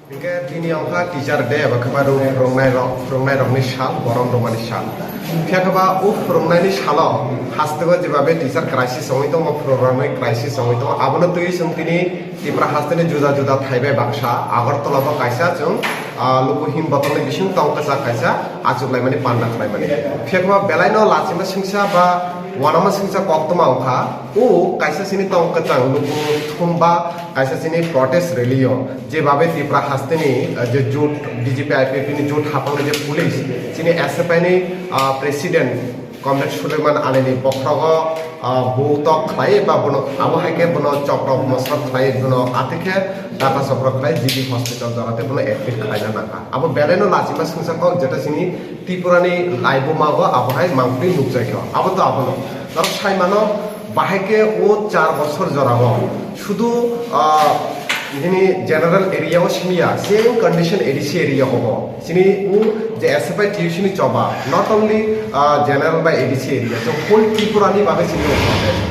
Hingga dini angka teacher day apa kepada perungai rok ni sal borong romani sal. Pihak apa perungai ni salo hasilnya jawabnya teacher krisis orang itu mau perungai krisis orang itu abang tu ini sentini di perhasilnya juda thaibe baksa agar tolak kaisa cung lugu him botol ni bisung tong kasa kaisa ajuk lagi mani pandak lagi mani. Pihak apa belai no lacima singsa ba wanama singsa kok tu mau kah? Kaisa sini tong kacang lugu thumba kaisa sini protest relio je babe di perhasilnya je jut DGP IPP ni jut hapang je polis sini SFI ni presiden Komrade Suleiman Ali ni pokrogo bautok klai ba bono abo haike bono chokro mosra klai bono atike data sopro klai GD hospital jarate bono admit klai na naka abo beleno lachima singsa ko jeta sini Tripurani laibo mago abo hai mangpri nukjai ko abo to abo no daro sai mano bahike o 4 বছর জরাবো শুধু ini general area o simia same condition ADC area hobo sini u je SFI tuition choba not only general by ADC area so whole Tripura ni babe sini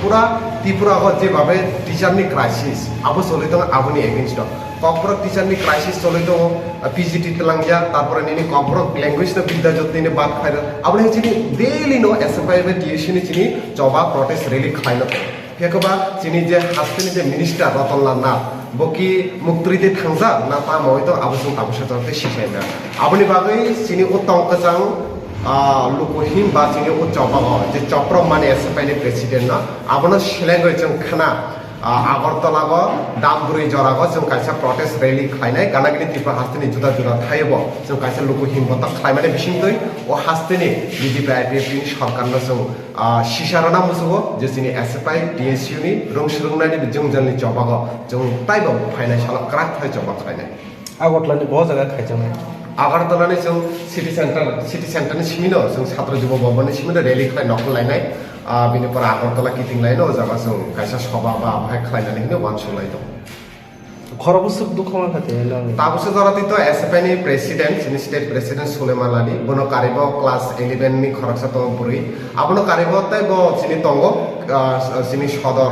pura Tripura ho je babe teacher ni crisis abo solito aboni against কপরক teacher নি crisis চলিতো PGT তেলাঙ্গিয়া তারপরে নিনি কপরক language না বিদ্যা যতনি নে বাদ খাইরা আপনি চিনি ডেইলি নো এসএফআই বে টিউশন চিনি জবা প্রটেস্ট রেলি খাইনো হেকবা চিনি যে হাসতেনি যে মিনিস্টার রতনলাল নাথ বকি মুক্তরিতে থাংজা না তা মইতো আবসং তাবসা জতে শিখাইনা আপনি বাগৈ চিনি ও তংকজাং লুকহিম বা চিনি ও জবা যে চক্র মানে এসএফআই নি প্রেসিডেন্ট না আপনা শিলাঙ্গৈ जों খানা আগরতলাগো দামগুড়ি জরাগো जों কাইসা প্রটেস্ট রেলি খাইনাই গানাগিনি ত্রিপুরা হাস্তেনি जुदा थायोबो जों काइसा लुकु हिमबता खाइमाने बिसिंतै ओ हास्तेनि बिजेपि आइपिएफनि सरकारनो जों सिसाराना मुसुगो जे जोंनि एसएफआई टीएसयू नि रोंसुरुंनानि जों जोंनि जबागो जों ताइबो फाइनाय साला क्राक फाइ जबा खाइनाय আগরতলাनि ब जायगा खाइजानाय আগরতलानि जों सिटी सेन्टारनि सिमिनो जों छात्र जुब भवननि सिमिनो रेली खाइ नखलायनाय बिनिफ्राय আগরতলা किटिंलायनो जागा जों काइसा सभा बा भाइ खाइनानै वानसुलाय दं खरबसुक दुखमा खाते ताबुसे जरातितो एसएफआई नि प्रेसिडेंट सिनि स्टेट प्रेसिडेंट सुलेमान आली बनो कारिबो क्लास 11 नि खरकसा तो पुरी आबनो कारिबो ताइ बो सिनि तंगो सिनि सदर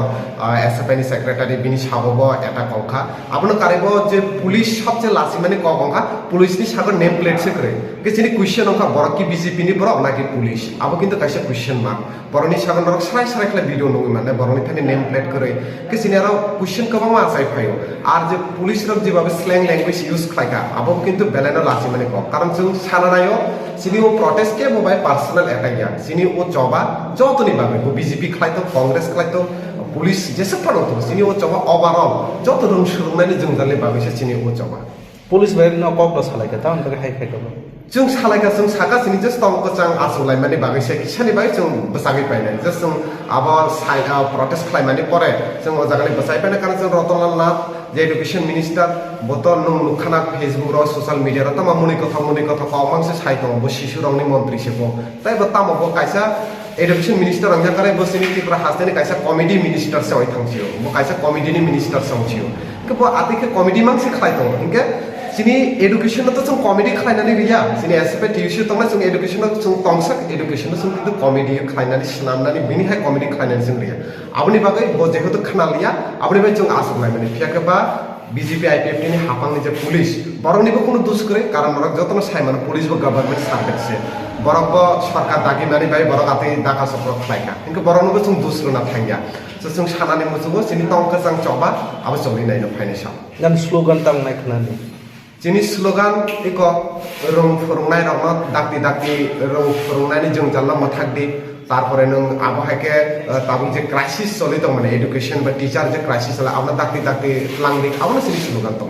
एसएफआई नि सेक्रेटारि बिनि साबो एटा कंखा आबनो कारिबो जे पुलिस सबसे लासि माने कंखा पुलिस नि सागर नेम प्लेट से करे के सिनि क्वेश्चन अंखा बरकी बीजेपी नि बरो नाकि पुलिस आबो किन्तु काइसे क्वेश्चन मार्क बरनि सागर नरक सराय सराय खले भिडियो नङि माने बरनि थानि नेम प्लेट करे के सिनि आरो क्वेश्चन कबा मा आसाय फायो आर যে পুলিশরা যেভাবে স্ল্যাং ল্যাঙ্গুয়েজ ইউজ খাইকা আবো কিন্তু বেলানো লাসি মানে ক কারণ जों সানানায়ও সিনি ও প্রটেস্ট কে মোবাইল পার্সোনাল অ্যাটাক ইয়া সিনি ও জবা যতনি ভাবে বিজেপি খাইতো কংগ্রেস খাইতো পুলিশ যেসব তো সিনি ও জবা ওভারঅল যত রং শুরুনানি जों জানলে ভাবে সিনি ও জবা पुलिस बाहेर न कक सालायका ता अनका हाइ खाइतो जों सालायगा जों साका सिनि जस्ट तंको चां आसुलाय माने बागैसे किसानि बाय जों बसागै पाइनाय जस्ट जों आबा साइड प्रोटेस्ट खालामनानै परे जों ओ जागानि बसाय पाइनाय कारण जों रतनलाल नाथ जे एडुकेशन मिनिस्टार बतन नु नुखाना फेसबुक रो सोशल मीडिया रो तमा मुनि कथा कमांसे साइतो बो शिशु रंगनि मंत्री सेबो ताइ बतामो बो काइसा एडुकेशन मिनिस्टर अंगा करे बसिनि त्रिपुरा हास्तेनि काइसा कॉमेडी मिनिस्टर से होय थांसियो बो काइसा कॉमेडीनि मिनिस्टर संसियो के बो आतिके कॉमेडी मांसे खालायतो हिंगे सिनि एडुकेशन तो जों कॉमेडी खालायनानै रिया सिनि एसएफआई टिउशन तंना जों एडुकेशन जों तंगसा एडुकेशन जों किन्तु कॉमेडी खालायनानै स्नामनानै बिनि हाय कॉमेडी खालायनानै जों रिया आबनि बागै बो जेहेतु खानालिया आबनि बाय जों आसुलाय माने फियाकेबा बीजेपी आईपीएफ नि हापांनि जे पुलिस बरंनिबो कोनो दोष करे कारण नरक जतन साइमान पुलिस बो गवर्नमेंट सार्भिस से बरंबो सरकार दागि माने बाय बरं आते दाका सफ्र खालायका इनको बरंनोबो जों दोष रोना थांया जों सानानै मुजुबो सिनि तंका जों चबा आबो जलिनायनो फाइनायसा गान स्लोगान तांनाय खोनानि जिनि स्लोगान एको रं फोरोंनाय रंना दाक्ति रं फोरोंनायनि जों जानला मथाकदि तारपरे नों आबो हायके ताबुं जे क्राइसिस चलितो माने एडुकेशन बा टीचर जे क्राइसिस आला आबना दाक्ति लांनि आबना सिनि स्लोगान तो